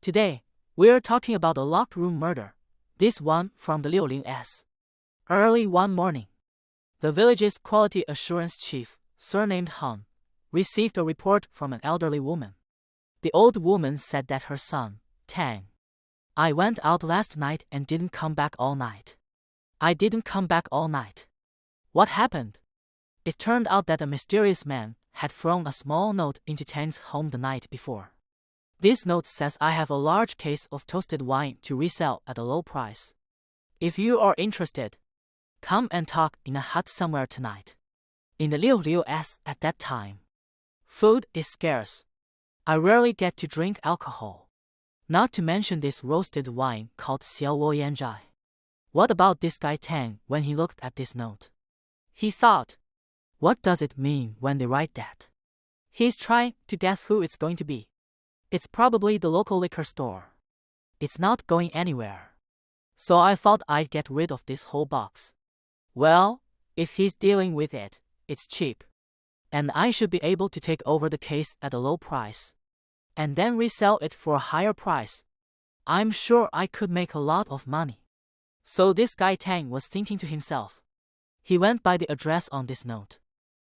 Today, we're talking about a locked room murder, this one from the Liuling S. Early one morning, the village's quality assurance chief, surnamed Han, received a report from an elderly woman. The old woman said that her son, Tang, I went out last night and didn't come back all night. I didn't come back all night. What happened? It turned out that a mysterious man had thrown a small note into Tang's home the night before. This note says, I have a large case of toasted wine to resell at a low price. If you are interested, come and talk in a hut somewhere tonight. In the Liu S at that time, food is scarce. I rarely get to drink alcohol. Not to mention this roasted wine called Xiao Wo Yanzhai. What about this guy Tang when he looked at this note? He thought, what does it mean when they write that? He's trying to guess who it's going to be. It's probably the local liquor store. It's not going anywhere. So I thought I'd get rid of this whole box. Well, if he's dealing with it, it's cheap. And I should be able to take over the case at a low price. And then resell it for a higher price. I'm sure I could make a lot of money. So this guy Tang was thinking to himself. He went by the address on this note.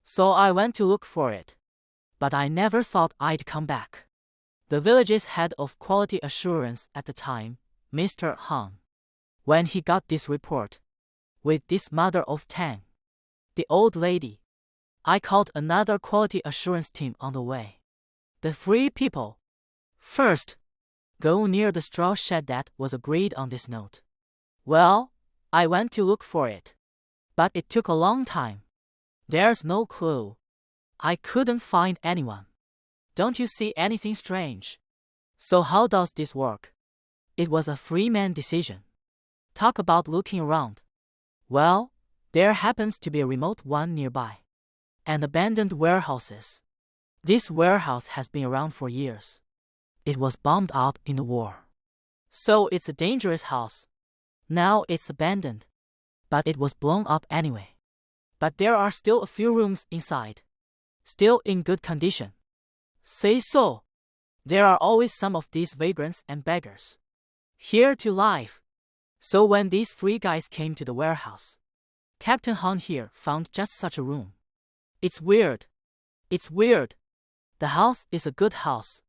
So I went to look for it. But I never thought I'd come back. The village's head of quality assurance at the time, Mr. Han, when he got this report, with this mother of Tang, the old lady, I called another quality assurance team on the way. The three people, first, go near the straw shed that was agreed on this note. Well, I went to look for it. But it took a long time. There's no clue. I couldn't find anyone. Don't you see anything strange? So how does this work? It was a three-man decision. Talk about looking around. Well, there happens to be a remote one nearby. And abandoned warehouses. This warehouse has been around for years. It was bombed out in the war. So it's a dangerous house. Now it's abandoned. But it was blown up anyway. But there are still a few rooms inside. Still in good condition. Say so. There are always some of these vagrants and beggars. Here to live. So when these three guys came to the warehouse, Captain Han here found just such a room. It's weird. It's weird. The house is a good house.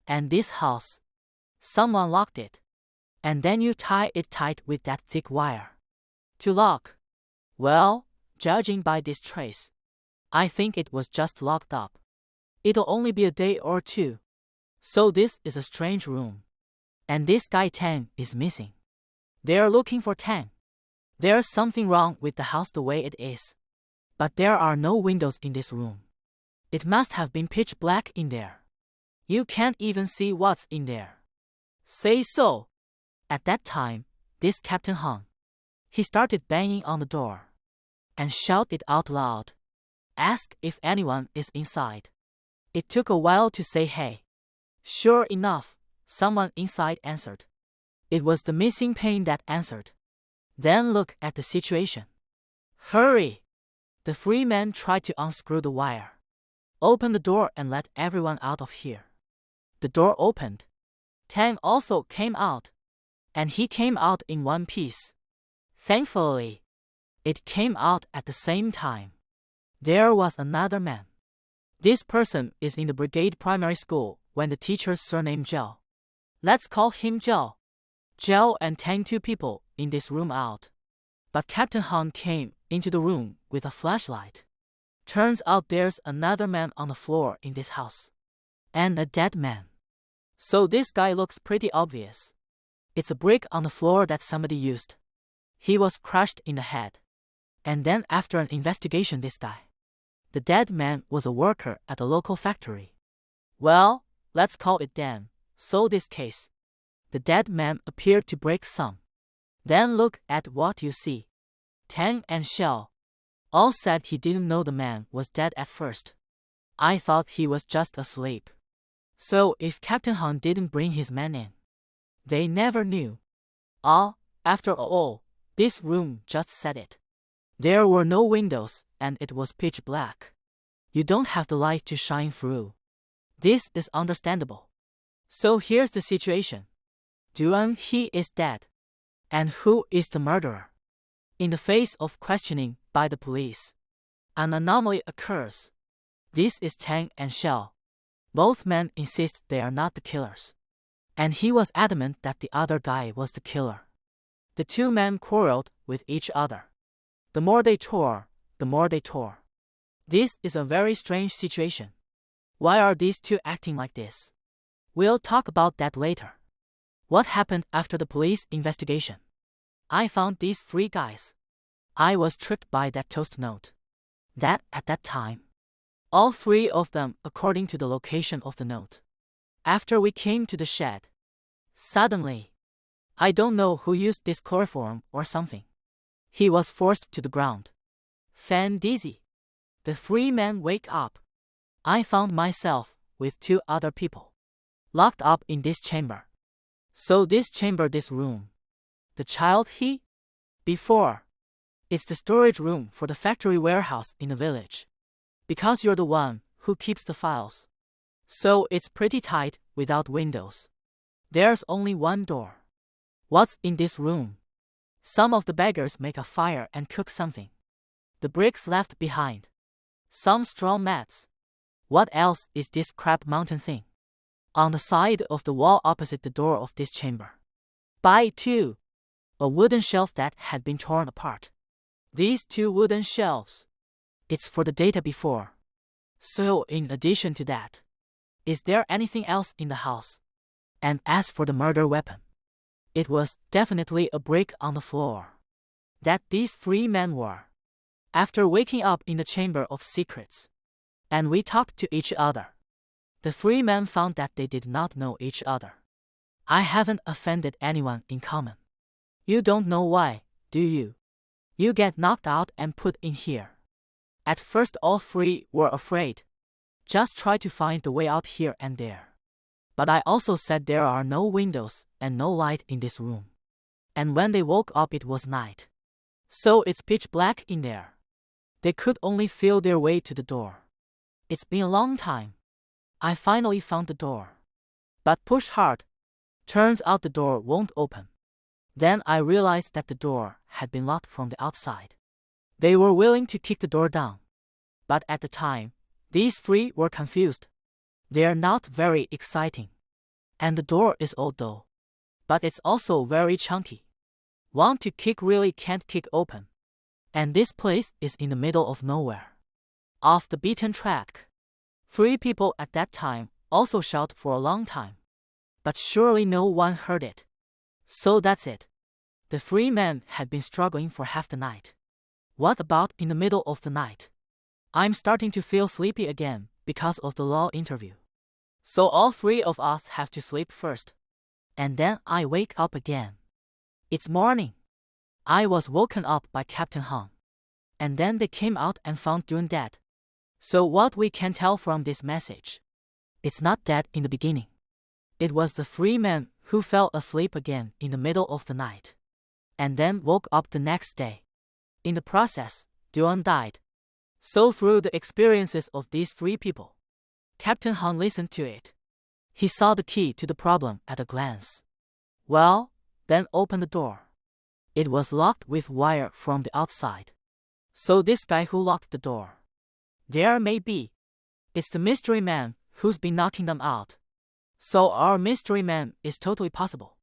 And this house, someone locked it. And then you tie it tight with that thick wire. To lock. Well, judging by this trace, I think it was just locked up. It'll only be a day or two. So this is a strange room. And this guy Tang is missing. They're looking for Tang. There's something wrong with the house the way it is. But there are no windows in this room. It must have been pitch black in there. You can't even see what's in there. Say so. At that time, this Captain Han, he started banging on the door. And shouted out loud. Ask if anyone is inside. It took a while to say hey. Sure enough, someone inside answered. It was the missing pane that answered. Then look at the situation. Hurry! The three men tried to unscrew the wire. Open the door and let everyone out of here. The door opened. Tang also came out. And he came out in one piece. Thankfully, it came out at the same time. There was another man. This person is in the brigade primary school when the teacher's surname Zhao. Let's call him Zhao. Zhao and Tang, two people in this room out. But Captain Han came into the room with a flashlight. Turns out there's another man on the floor in this house. And a dead man. So this guy looks pretty obvious. It's a brick on the floor that somebody used. He was crushed in the head. And then after an investigation, this guy, the dead man, was a worker at a local factory. Well, let's call it Dan. So this case, the dead man appeared to break some. Then look at what you see. Tang and Xiao all said he didn't know the man was dead at first. I thought he was just asleep. So if Captain Han didn't bring his men in, they never knew. After all, this room just said it. There were no windows and it was pitch black. You don't have the light to shine through. This is understandable. So here's the situation. Duan He is dead. And who is the murderer? In the face of questioning by the police, an anomaly occurs. This is Tang and Xiao. Both men insist they are not the killers. And he was adamant that the other guy was the killer. The two men quarreled with each other. The more they tore, the more they tore. This is a very strange situation. Why are these two acting like this? We'll talk about that later. What happened after the police investigation? I found these three guys. I was tricked by that toast note. That at that time. All three of them according to the location of the note. After we came to the shed. Suddenly. I don't know who used this chloroform or something. He was forced to the ground. Fan dizzy. The three men wake up. I found myself with two other people. Locked up in this chamber. So this chamber, this room. The child he? Before. It's the storage room for the factory warehouse in the village. Because you're the one who keeps the files. So it's pretty tight without windows. There's only one door. What's in this room? Some of the beggars make a fire and cook something. The bricks left behind. Some straw mats. What else is this crab mountain thing? On the side of the wall opposite the door of this chamber. By two. A wooden shelf that had been torn apart. These two wooden shelves. It's for the data before. So in addition to that, is there anything else in the house? And as for the murder weapon, it was definitely a brick on the floor. That these three men were. After waking up in the chamber of secrets, and we talked to each other, the three men found that they did not know each other. I haven't offended anyone in common. You don't know why, do you? You get knocked out and put in here. At first all three were afraid. Just try to find the way out here and there. But I also said there are no windows and no light in this room. And when they woke up it was night. So it's pitch black in there. They could only feel their way to the door. It's been a long time. I finally found the door. But push hard. Turns out the door won't open. Then I realized that the door had been locked from the outside. They were willing to kick the door down. But at the time, these three were confused. They're not very exciting. And the door is old though. But it's also very chunky. Want to kick really can't kick open. And this place is in the middle of nowhere. Off the beaten track. Three people at that time also shout for a long time. But surely no one heard it. So that's it. The three men had been struggling for half the night. What about in the middle of the night? I'm starting to feel sleepy again because of the law interview. So all three of us have to sleep first. And then I wake up again. It's morning. I was woken up by Captain Hong. And then they came out and found Dun dead. So what we can tell from this message? It's not dead in the beginning. It was the three men who fell asleep again in the middle of the night. And then woke up the next day. In the process, Duan died. So through the experiences of these three people, Captain Han listened to it. He saw the key to the problem at a glance. Well, then opened the door. It was locked with wire from the outside. So this guy who locked the door. There may be. It's the mystery man who's been knocking them out. So our mystery man is totally possible.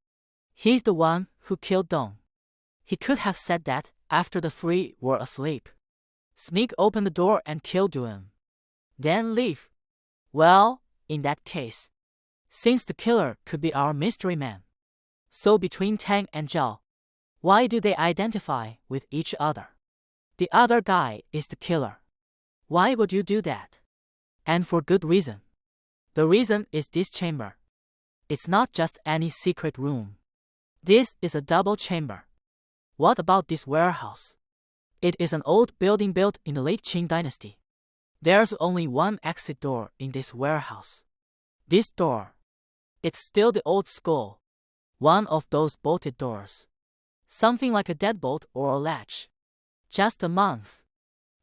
He's the one who killed Dong. He could have said that after the three were asleep. Sneak open the door and kill Duan. Then leave. Well, in that case, since the killer could be our mystery man. So between Tang and Zhao, why do they identify with each other? The other guy is the killer. Why would you do that? And for good reason. The reason is this chamber. It's not just any secret room. This is a double chamber. What about this warehouse? It is an old building built in the late Qing dynasty. There's only one exit door in this warehouse. This door. It's still the old school. One of those bolted doors. Something like a deadbolt or a latch. Just a month.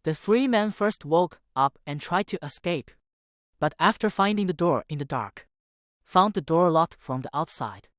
The three men first woke up and tried to escape. But after finding the door in the dark, found the door locked from the outside.